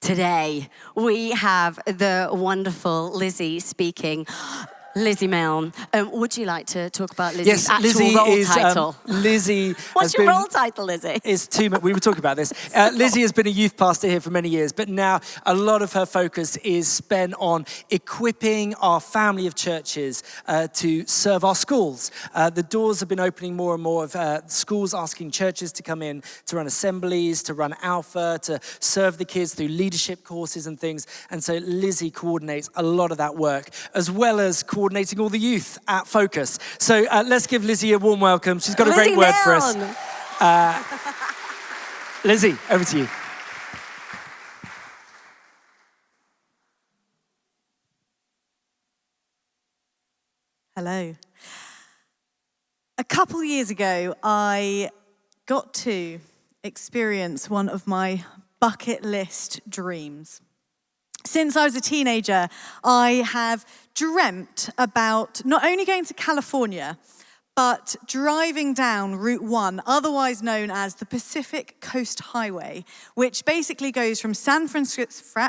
Today, we have the wonderful Lizzie speaking. Lizzie Milne. Would you like to talk about Lizzie's actual role title? Lizzie. What's your role title, Lizzie? We were talking about this. Lizzie has been a youth pastor here for many years, but now a lot of her focus is spent on equipping our family of churches to serve our schools. The doors have been opening more and more of schools asking churches to come in to run assemblies, to run Alpha, to serve the kids through leadership courses and things. And so Lizzie coordinates a lot of that work, as well as coordinating all the youth at Focus. So let's give Lizzie a warm welcome. She's got a great word for us. Lizzie, over to you. Hello. A couple years ago, I got to experience one of my bucket list dreams. Since I was a teenager, I have dreamt about not only going to California, but driving down Route 1, otherwise known as the Pacific Coast Highway, which basically goes from San Francisco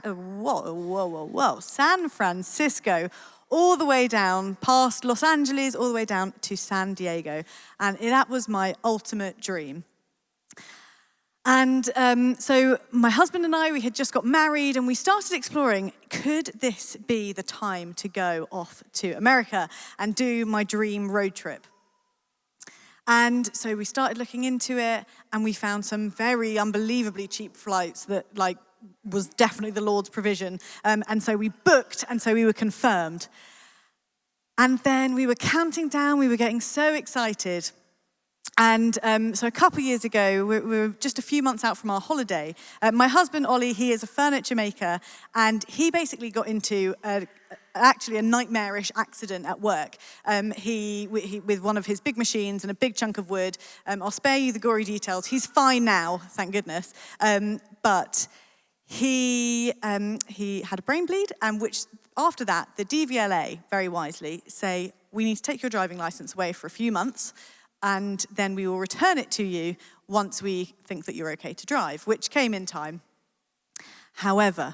all the way down past Los Angeles, all the way down to San Diego. And that was my ultimate dream. And so my husband and I, we had just got married and we started exploring, could this be the time to go off to America and do my dream road trip? And so we started looking into it and we found some very unbelievably cheap flights that was definitely the Lord's provision. And so we booked and so we were confirmed. And then we were counting down, we were getting so excited. And so a couple of years ago, we were just a few months out from our holiday. My husband, Ollie, he is a furniture maker, and he basically got into actually a nightmarish accident at work. He with one of his big machines and a big chunk of wood. I'll spare you the gory details. He's fine now, thank goodness. But he had a brain bleed, and which after that, the DVLA, very wisely, say, we need to take your driving license away for a few months, and then we will return it to you once we think that you're okay to drive, which came in time. However,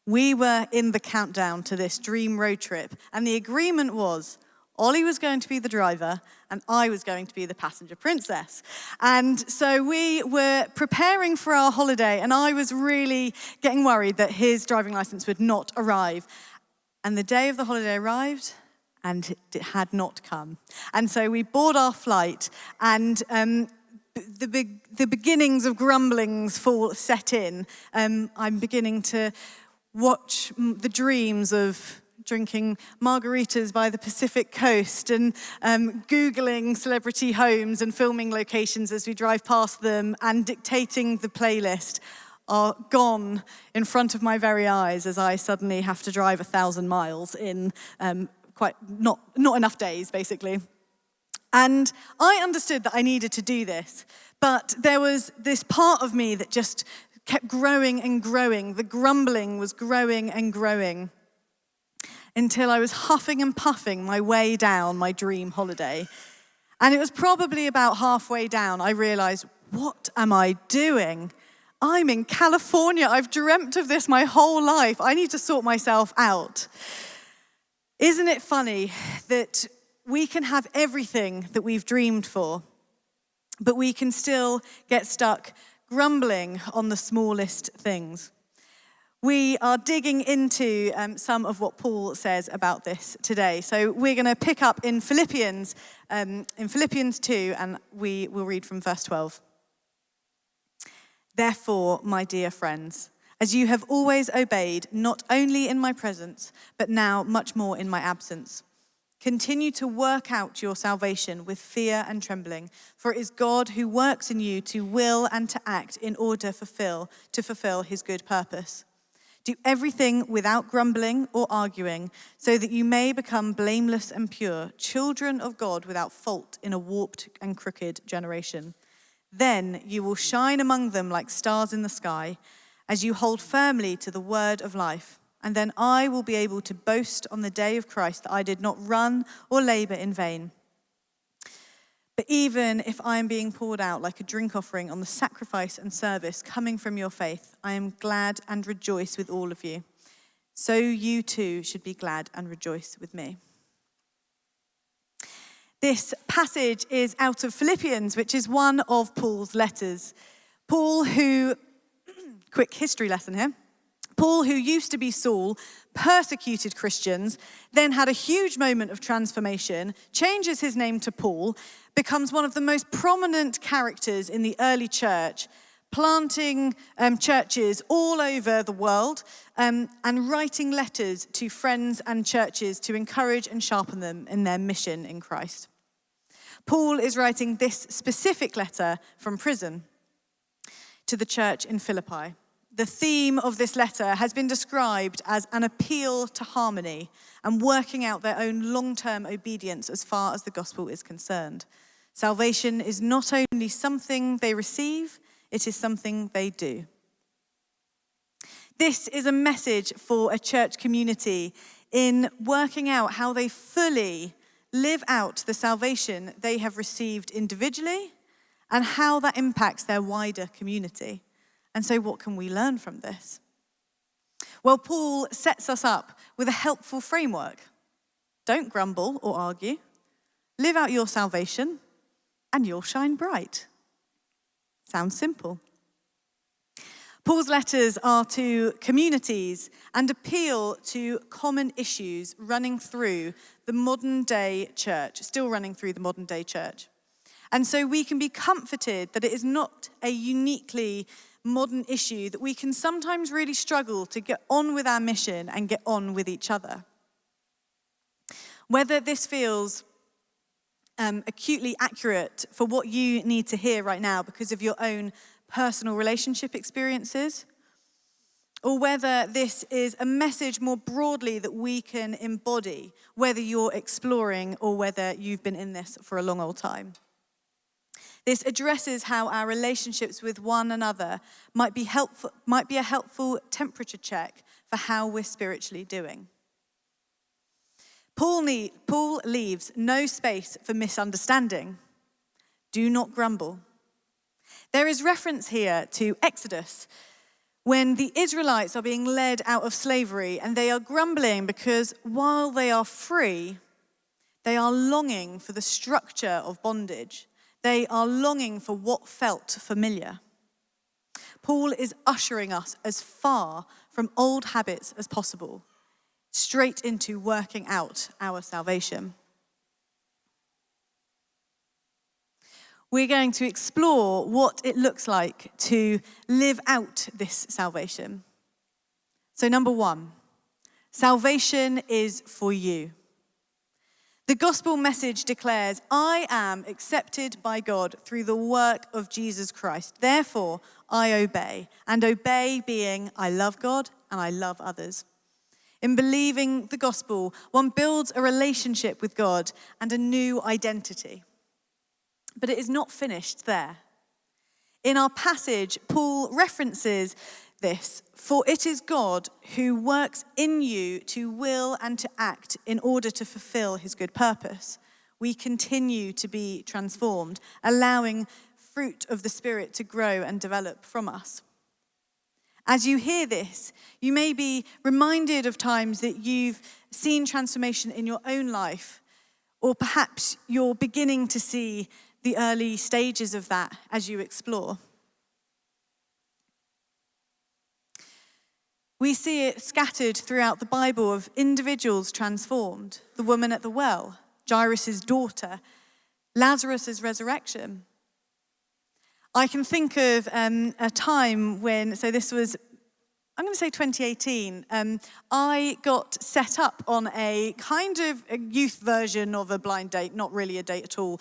we were in the countdown to this dream road trip, and the agreement was Ollie was going to be the driver, and I was going to be the passenger princess. And so we were preparing for our holiday, and I was really getting worried that his driving license would not arrive. And the day of the holiday arrived, and it had not come. And so we board our flight, and the beginnings of grumblings set in. I'm beginning to watch the dreams of drinking margaritas by the Pacific coast and Googling celebrity homes and filming locations as we drive past them and dictating the playlist are gone in front of my very eyes as I suddenly have to drive 1,000 miles in quite not enough days, basically. And I understood that I needed to do this, but there was this part of me that just kept growing and growing. The grumbling was growing and growing until I was huffing and puffing my way down my dream holiday. And it was probably about halfway down, I realized, what am I doing? I'm in California. I've dreamt of this my whole life. I need to sort myself out. Isn't it funny that we can have everything that we've dreamed for, but we can still get stuck grumbling on the smallest things? We are digging into some of what Paul says about this today. So we're going to pick up in Philippians 2, and we will read from verse 12. Therefore, my dear friends, as you have always obeyed, not only in my presence, but now much more in my absence, continue to work out your salvation with fear and trembling, for it is God who works in you to will and to act in order to fulfill his good purpose. Do everything without grumbling or arguing, so that you may become blameless and pure, children of God without fault in a warped and crooked generation. Then you will shine among them like stars in the sky, as you hold firmly to the word of life. And then I will be able to boast on the day of Christ that I did not run or labor in vain. But even if I am being poured out like a drink offering on the sacrifice and service coming from your faith, I am glad and rejoice with all of you. So you too should be glad and rejoice with me. This passage is out of Philippians, which is one of Paul's letters. Paul, who, quick history lesson here, Paul, who used to be Saul, persecuted Christians, then had a huge moment of transformation, changes his name to Paul, becomes one of the most prominent characters in the early church, planting churches all over the world and writing letters to friends and churches to encourage and sharpen them in their mission in Christ. Paul is writing this specific letter from prison to the church in Philippi. The theme of this letter has been described as an appeal to harmony and working out their own long-term obedience as far as the gospel is concerned. Salvation is not only something they receive, it is something they do. This is a message for a church community in working out how they fully live out the salvation they have received individually and how that impacts their wider community. And so what can we learn from this? Well, Paul sets us up with a helpful framework. Don't grumble or argue. Live out your salvation and you'll shine bright. Sounds simple. Paul's letters are to communities and appeal to common issues running through the modern day church, still running through the modern day church. And so we can be comforted that it is not a uniquely modern issue, that we can sometimes really struggle to get on with our mission and get on with each other. Whether this feels acutely accurate for what you need to hear right now because of your own personal relationship experiences, or whether this is a message more broadly that we can embody, whether you're exploring or whether you've been in this for a long old time. This addresses how our relationships with one another might be a helpful temperature check for how we're spiritually doing. Paul leaves no space for misunderstanding. Do not grumble. There is reference here to Exodus, when the Israelites are being led out of slavery and they are grumbling because while they are free, they are longing for the structure of bondage. They are longing for what felt familiar. Paul is ushering us as far from old habits as possible, straight into working out our salvation. We're going to explore what it looks like to live out this salvation. So, number one, salvation is for you. The gospel message declares, I am accepted by God through the work of Jesus Christ. Therefore, I obey. And obey being, I love God and I love others. In believing the gospel, one builds a relationship with God and a new identity. But it is not finished there. In our passage, Paul references this, for it is God who works in you to will and to act in order to fulfill his good purpose. We continue to be transformed, allowing fruit of the Spirit to grow and develop from us. As you hear this, you may be reminded of times that you've seen transformation in your own life, or perhaps you're beginning to see the early stages of that as you explore. We see it scattered throughout the Bible of individuals transformed. The woman at the well, Jairus' daughter, Lazarus' resurrection. I can think of a time when, so this was, I'm going to say 2018, I got set up on a kind of a youth version of a blind date, not really a date at all,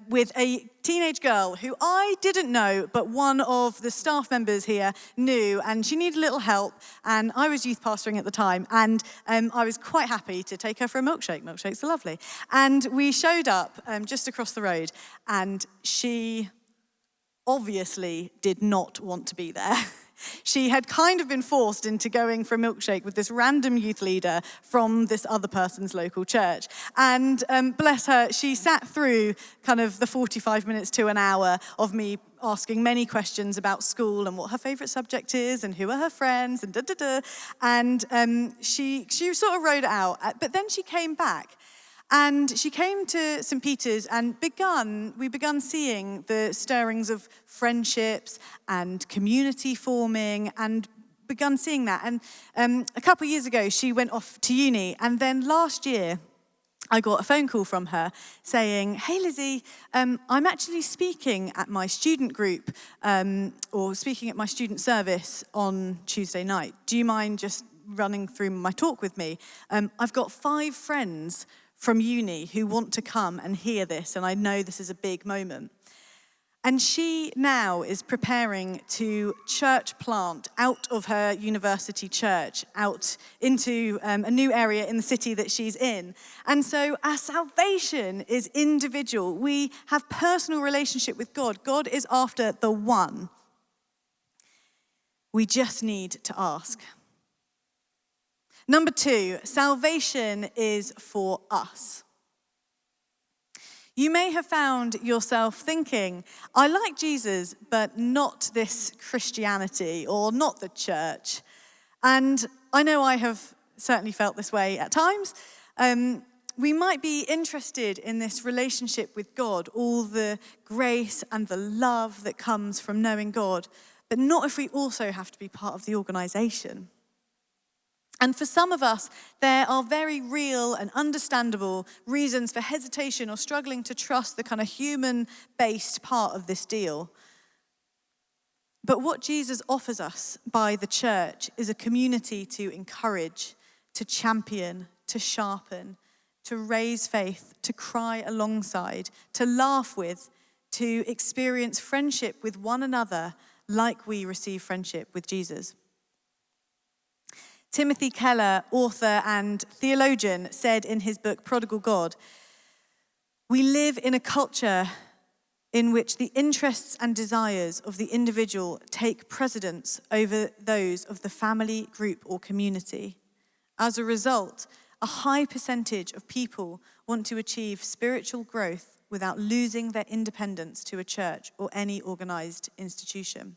with a teenage girl who I didn't know, but one of the staff members here knew, and she needed a little help, and I was youth pastoring at the time, and I was quite happy to take her for a milkshake. Milkshakes are lovely. And we showed up just across the road, and she obviously did not want to be there. She had kind of been forced into going for a milkshake with this random youth leader from this other person's local church. And bless her, she sat through kind of the 45 minutes to an hour of me asking many questions about school and what her favourite subject is and who are her friends and da-da-da. And she sort of rode it out. But then she came back. And she came to St. Peter's and we begun seeing the stirrings of friendships and community forming and begun seeing that. And a couple of years ago, she went off to uni. And then last year, I got a phone call from her saying, "Hey, Lizzie, I'm actually speaking at my student group or speaking at my student service on Tuesday night. Do you mind just running through my talk with me? I've got 5 friends from uni who want to come and hear this, and I know this is a big moment." And she now is preparing to church plant out of her university church, out into a new area in the city that she's in. And so our salvation is individual. We have personal relationship with God. God is after the one. We just need to ask. Number 2, salvation is for us. You may have found yourself thinking, I like Jesus, but not this Christianity or not the church. And I know I have certainly felt this way at times. We might be interested in this relationship with God, all the grace and the love that comes from knowing God, but not if we also have to be part of the organisation. And for some of us, there are very real and understandable reasons for hesitation or struggling to trust the kind of human-based part of this deal. But what Jesus offers us by the church is a community to encourage, to champion, to sharpen, to raise faith, to cry alongside, to laugh with, to experience friendship with one another like we receive friendship with Jesus. Timothy Keller, author and theologian, said in his book, Prodigal God, "We live in a culture in which the interests and desires of the individual take precedence over those of the family, group, or community. As a result, a high percentage of people want to achieve spiritual growth without losing their independence to a church or any organized institution."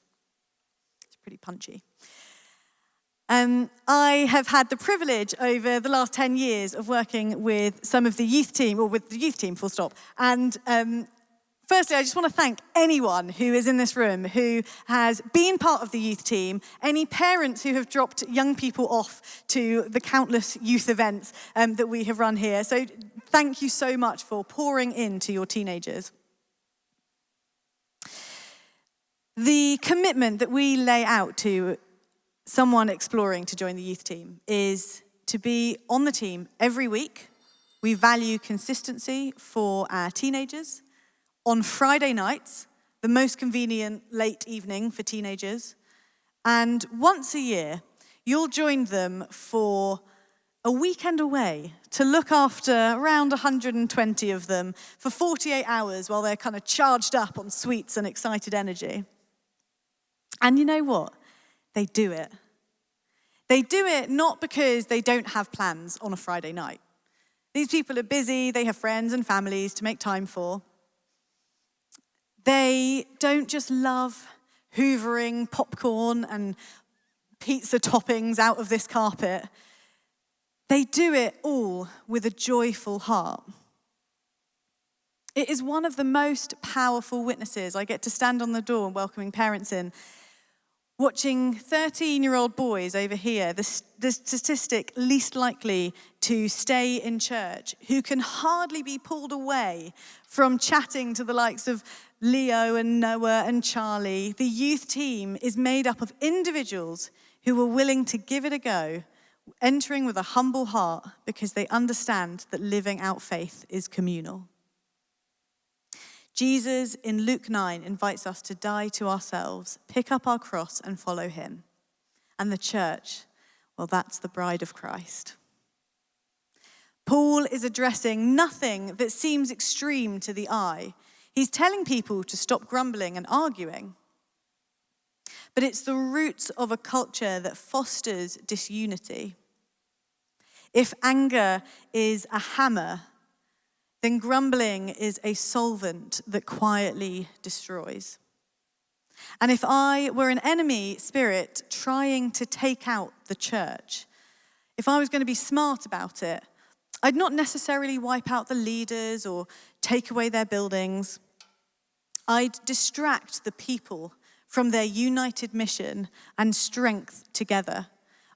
It's pretty punchy. I have had the privilege over the last 10 years of working with some of the youth team, or with the youth team, full stop. And firstly, I just want to thank anyone who is in this room who has been part of the youth team, any parents who have dropped young people off to the countless youth events that we have run here. So thank you so much for pouring into your teenagers. The commitment that we lay out to someone exploring to join the youth team is to be on the team every week. We value consistency for our teenagers. On Friday nights, the most convenient late evening for teenagers. And once a year, you'll join them for a weekend away to look after around 120 of them for 48 hours while they're kind of charged up on sweets and excited energy. And you know what? They do it. They do it not because they don't have plans on a Friday night. These people are busy, they have friends and families to make time for. They don't just love hoovering popcorn and pizza toppings out of this carpet. They do it all with a joyful heart. It is one of the most powerful witnesses. I get to stand on the door and welcoming parents in. Watching 13-year-old boys over here, the statistic least likely to stay in church, who can hardly be pulled away from chatting to the likes of Leo and Noah and Charlie. The youth team is made up of individuals who are willing to give it a go, entering with a humble heart because they understand that living out faith is communal. Jesus, in Luke 9, invites us to die to ourselves, pick up our cross and follow him. And the church, well, that's the bride of Christ. Paul is addressing nothing that seems extreme to the eye. He's telling people to stop grumbling and arguing. But it's the roots of a culture that fosters disunity. If anger is a hammer, then grumbling is a solvent that quietly destroys. And if I were an enemy spirit trying to take out the church, if I was going to be smart about it, I'd not necessarily wipe out the leaders or take away their buildings. I'd distract the people from their united mission and strength together.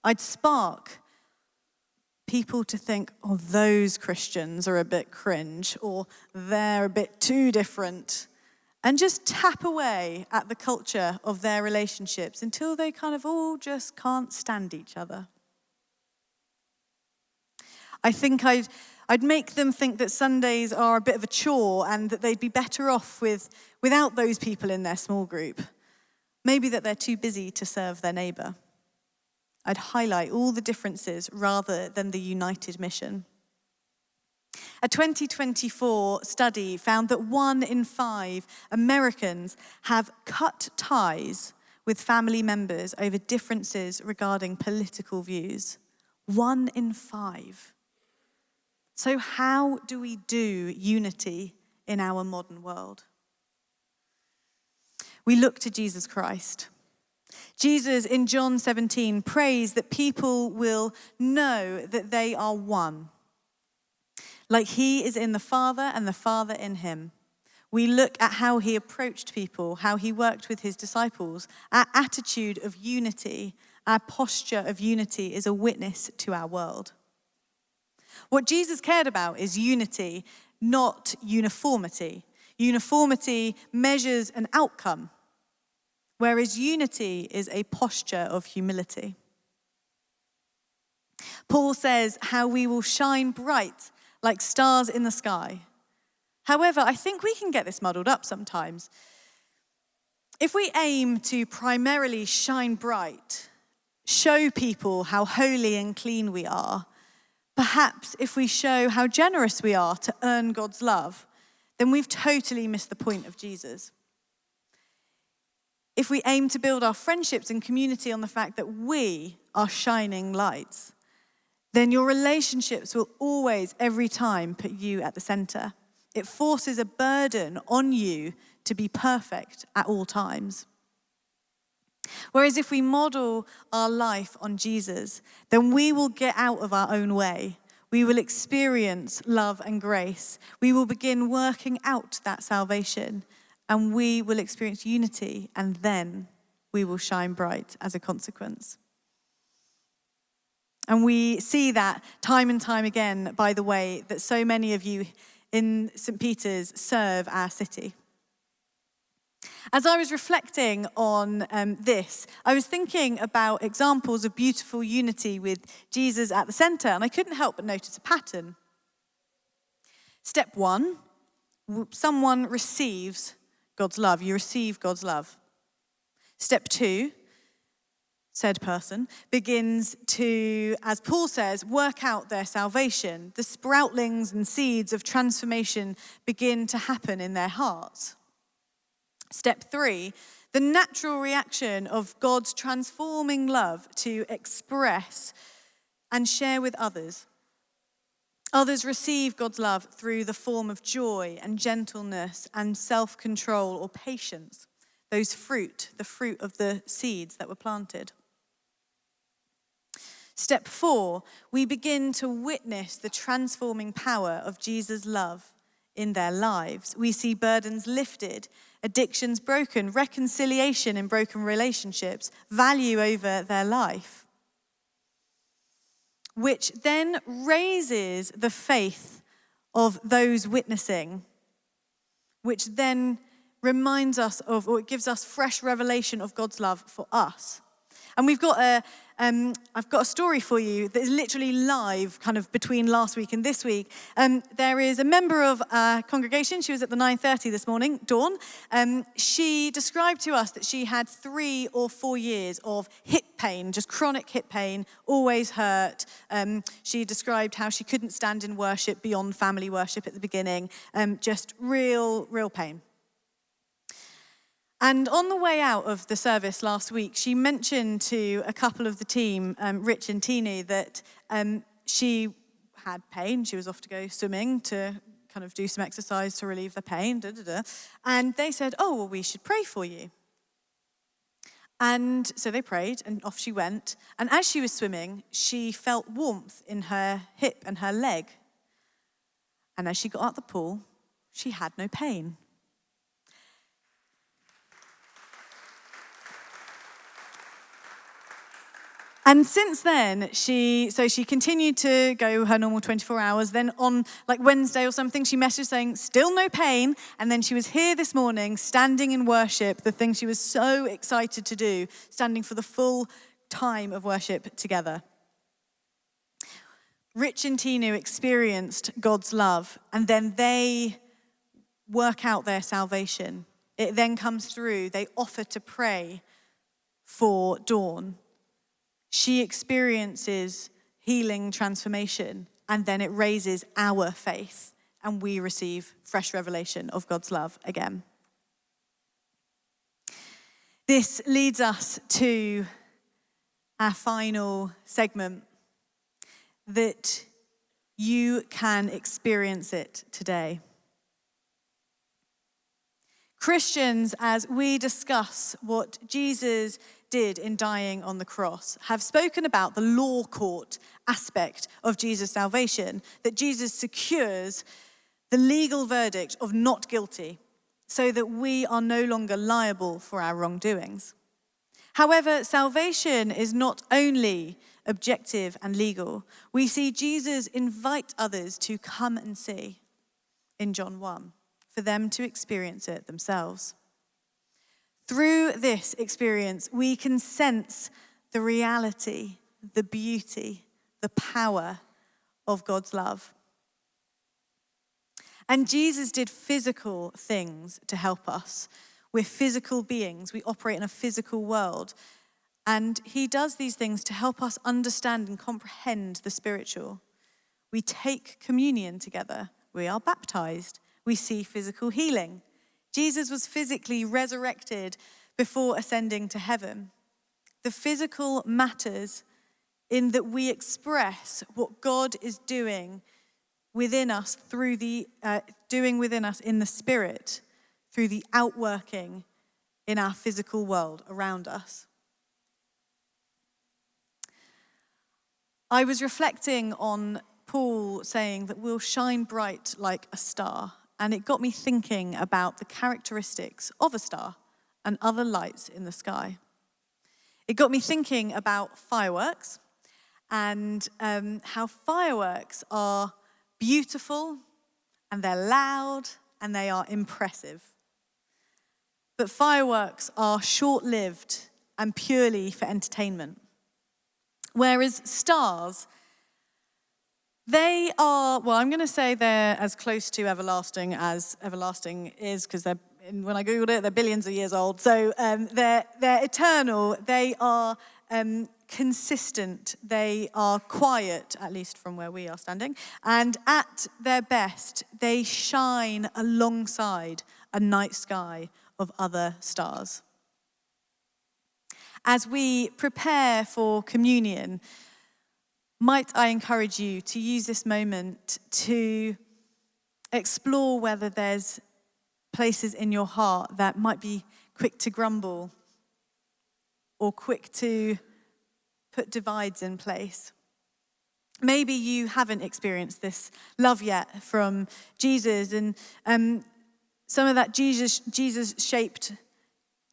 I'd spark people to think, oh, those Christians are a bit cringe, or they're a bit too different, and just tap away at the culture of their relationships until they kind of all just can't stand each other. I think I'd make them think that Sundays are a bit of a chore and that they'd be better off without those people in their small group. Maybe that they're too busy to serve their neighbour. I'd highlight all the differences rather than the united mission. A 2024 study found that 1 in 5 Americans have cut ties with family members over differences regarding political views. 1 in 5. So how do we do unity in our modern world? We look to Jesus Christ. Jesus in John 17 prays that people will know that they are one, like he is in the Father and the Father in him. We look at how he approached people, how he worked with his disciples. Our attitude of unity, our posture of unity is a witness to our world. What Jesus cared about is unity, not uniformity. Uniformity measures an outcome, whereas unity is a posture of humility. Paul says how we will shine bright like stars in the sky. However, I think we can get this muddled up sometimes. If we aim to primarily shine bright, show people how holy and clean we are, perhaps if we show how generous we are to earn God's love, then we've totally missed the point of Jesus. If we aim to build our friendships and community on the fact that we are shining lights, then your relationships will always, every time, put you at the center. It forces a burden on you to be perfect at all times. Whereas if we model our life on Jesus, then we will get out of our own way. We will experience love and grace. We will begin working out that salvation, and we will experience unity, and then we will shine bright as a consequence. And we see that time and time again by the way that so many of you in St. Peter's serve our city. As I was reflecting on this, I was thinking about examples of beautiful unity with Jesus at the center, and I couldn't help but notice a pattern. Step 1, someone receives God's love. You receive God's love. Step 2, said person begins to, as Paul says, work out their salvation. The sproutlings and seeds of transformation begin to happen in their hearts. Step 3, the natural reaction of God's transforming love to express and share with others. Others receive God's love through the form of joy and gentleness and self-control or patience. Those fruit, the fruit of the seeds that were planted. Step 4, we begin to witness the transforming power of Jesus' love in their lives. We see burdens lifted, addictions broken, reconciliation in broken relationships, value over their life, which then raises the faith of those witnessing, which then reminds us of, or it gives us fresh revelation of God's love for us. And we've got I've got a story for you that is literally live kind of between last week and this week. There is a member of our congregation, she was at the 9:30 this morning, Dawn. She described to us that she had 3 or 4 years of hip pain, just chronic hip pain, always hurt. She described how she couldn't stand in worship beyond family worship at the beginning, just real pain. And on the way out of the service last week, she mentioned to a couple of the team, Rich and Tinu, that she had pain. She was off to go swimming to kind of do some exercise to relieve the pain. And they said, oh, well, we should pray for you. And so they prayed, and off she went. And as she was swimming, she felt warmth in her hip and her leg. And as she got out the pool, she had no pain. And since then, she continued to go her normal 24 hours. Then on like Wednesday or something, she messaged saying, still no pain. And then she was here this morning, standing in worship, the thing she was so excited to do, standing for the full time of worship together. Rich and Tinu experienced God's love, and then they work out their salvation. It then comes through. They offer to pray for Dawn. She experiences healing, transformation, and then it raises our faith, and we receive fresh revelation of God's love again. This leads us to our final segment, that you can experience it today. Christians, as we discuss what Jesus did in dying on the cross, have spoken about the law court aspect of Jesus' salvation, that Jesus secures the legal verdict of not guilty so that we are no longer liable for our wrongdoings. However, salvation is not only objective and legal. We see Jesus invite others to come and see in John 1, for them to experience it themselves. Through this experience, we can sense the reality, the beauty, the power of God's love. And Jesus did physical things to help us. We're physical beings. We operate in a physical world. And he does these things to help us understand and comprehend the spiritual. We take communion together. We are baptized. We see physical healing. Jesus was physically resurrected before ascending to heaven. The physical matters in that we express what God is doing within us within us in the Spirit through the outworking in our physical world around us. I was reflecting on Paul saying that we'll shine bright like a star, and it got me thinking about the characteristics of a star and other lights in the sky. It got me thinking about fireworks and how fireworks are beautiful and they're loud and they are impressive. But fireworks are short-lived and purely for entertainment. Whereas stars, they are, well, I'm going to say they're as close to everlasting as everlasting is, because when I Googled it, they're billions of years old. So they're eternal. They are consistent. They are quiet, at least from where we are standing. And at their best, they shine alongside a night sky of other stars. As we prepare for communion, might I encourage you to use this moment to explore whether there's places in your heart that might be quick to grumble or quick to put divides in place. Maybe you haven't experienced this love yet from Jesus, and some of that Jesus-shaped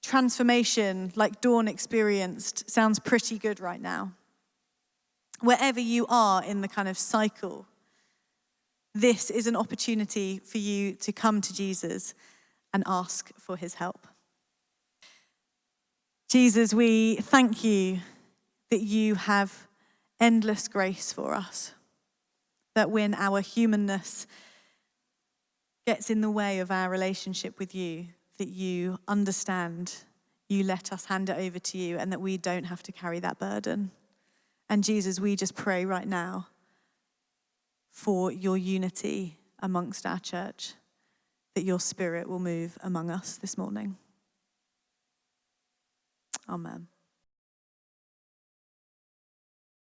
transformation, like Dawn experienced, sounds pretty good right now. Wherever you are in the kind of cycle, this is an opportunity for you to come to Jesus and ask for his help. Jesus, we thank you that you have endless grace for us, that when our humanness gets in the way of our relationship with you, that you understand, you let us hand it over to you, and that we don't have to carry that burden. And Jesus, we just pray right now for your unity amongst our church, that your Spirit will move among us this morning. Amen.